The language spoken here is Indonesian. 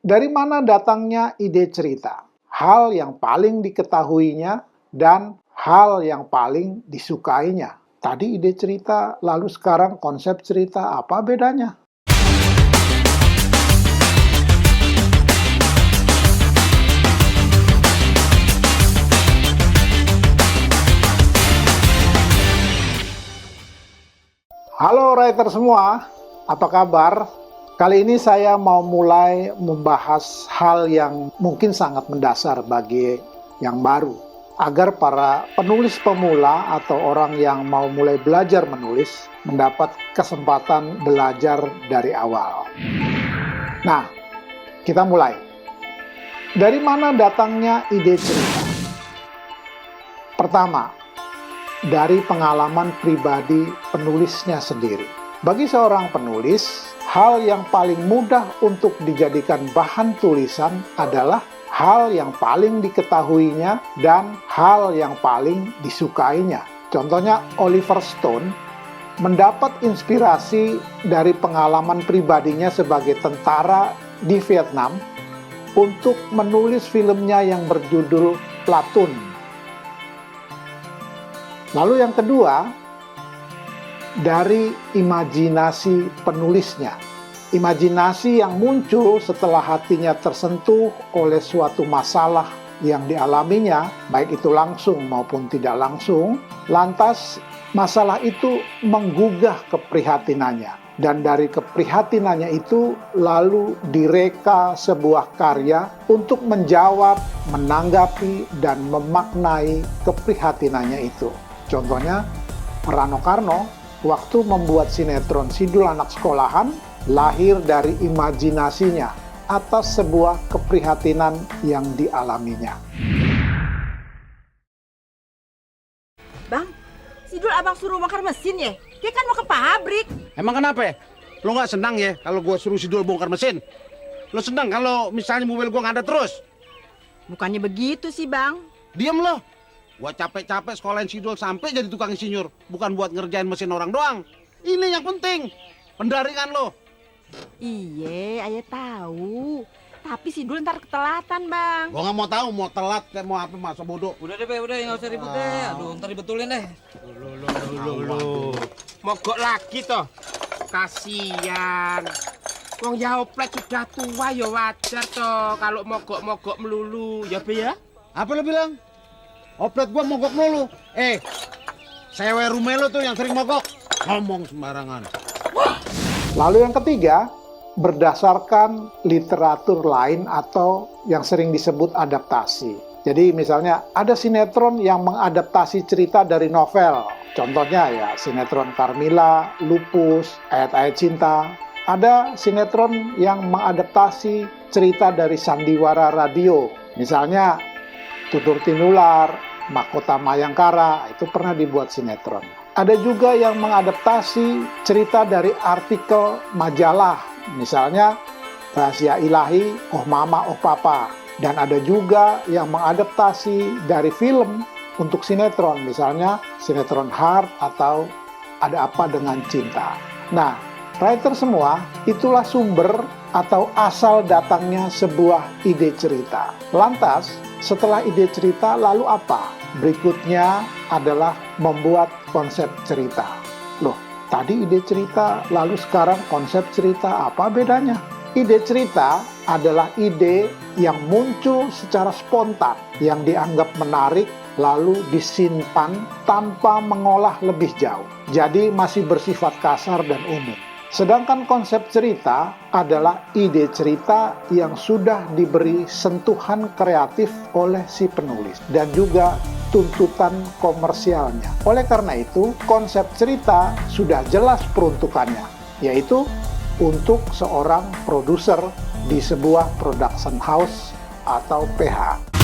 Dari mana datangnya ide cerita? Hal yang paling diketahuinya dan hal yang paling disukainya. Tadi ide cerita, lalu sekarang konsep cerita, apa bedanya? Halo writer semua, apa kabar? Kali ini saya mau mulai membahas hal yang mungkin sangat mendasar bagi yang baru, agar para penulis pemula atau orang yang mau mulai belajar menulis mendapat kesempatan belajar dari awal. Nah, kita mulai. Dari mana datangnya ide cerita? Pertama, dari pengalaman pribadi penulisnya sendiri. Bagi seorang penulis, hal yang paling mudah untuk dijadikan bahan tulisan adalah hal yang paling diketahuinya dan hal yang paling disukainya. Contohnya, Oliver Stone mendapat inspirasi dari pengalaman pribadinya sebagai tentara di Vietnam untuk menulis filmnya yang berjudul Platoon. Lalu yang kedua, dari imajinasi penulisnya. Imajinasi yang muncul setelah hatinya tersentuh oleh suatu masalah yang dialaminya, baik itu langsung maupun tidak langsung, lantas masalah itu menggugah keprihatinannya. Dan dari keprihatinannya itu lalu direka sebuah karya untuk menjawab, menanggapi, dan memaknai keprihatinannya itu. Contohnya, Rano Karno waktu membuat sinetron Sidul Anak Sekolahan lahir dari imajinasinya atas sebuah keprihatinan yang dialaminya. Bang, Sidul abang suruh bongkar mesin ya? Dia kan mau ke pabrik. Emang kenapa ya? Lo nggak senang ya kalau gue suruh Sidul bongkar mesin? Lo senang kalau misalnya mobil gue nggak ada terus? Bukannya begitu sih bang. Diam lo. Gua capek-capek sekolahin Sidul sampai jadi tukang insinyur, bukan buat ngerjain mesin orang doang. Ini yang penting, pendaringan lo. Iye, ayah tahu. Tapi Sidul ntar ketelatan bang. Gua nggak mau tahu, mau telat, mau apa, masa bodoh. Udah deh, Be, udah nggak usah ribut deh. Aduh, ntar dibetulin deh. Lu. Mogok lagi toh. Kasian. Wong Yaoplet sudah tua ya wajar toh kalau mogok-mogok melulu, ya Be ya? Apa lo bilang? Oplet gua mogok mulu. Sewe rumah lo tuh yang sering mogok. Ngomong sembarangan. Lalu yang ketiga, berdasarkan literatur lain atau yang sering disebut adaptasi. Jadi misalnya ada sinetron yang mengadaptasi cerita dari novel. Contohnya ya sinetron Carmila, Lupus, Ayat-Ayat Cinta. Ada sinetron yang mengadaptasi cerita dari sandiwara radio. Misalnya Tutur Tinular, Mahkota Mayangkara, itu pernah dibuat sinetron. Ada juga yang mengadaptasi cerita dari artikel majalah, misalnya Rahasia Ilahi, Oh Mama, Oh Papa. Dan ada juga yang mengadaptasi dari film untuk sinetron, misalnya sinetron Heart atau Ada Apa Dengan Cinta. Nah, writer semua, itulah sumber atau asal datangnya sebuah ide cerita. Lantas, setelah ide cerita, lalu apa? Berikutnya adalah membuat konsep cerita. Loh, tadi ide cerita, lalu sekarang konsep cerita, apa bedanya? Ide cerita adalah ide yang muncul secara spontan, yang dianggap menarik, lalu disimpan tanpa mengolah lebih jauh. Jadi masih bersifat kasar dan umum. Sedangkan konsep cerita adalah ide cerita yang sudah diberi sentuhan kreatif oleh si penulis dan juga tuntutan komersialnya. Oleh karena itu, konsep cerita sudah jelas peruntukannya, yaitu untuk seorang produser di sebuah production house atau PH.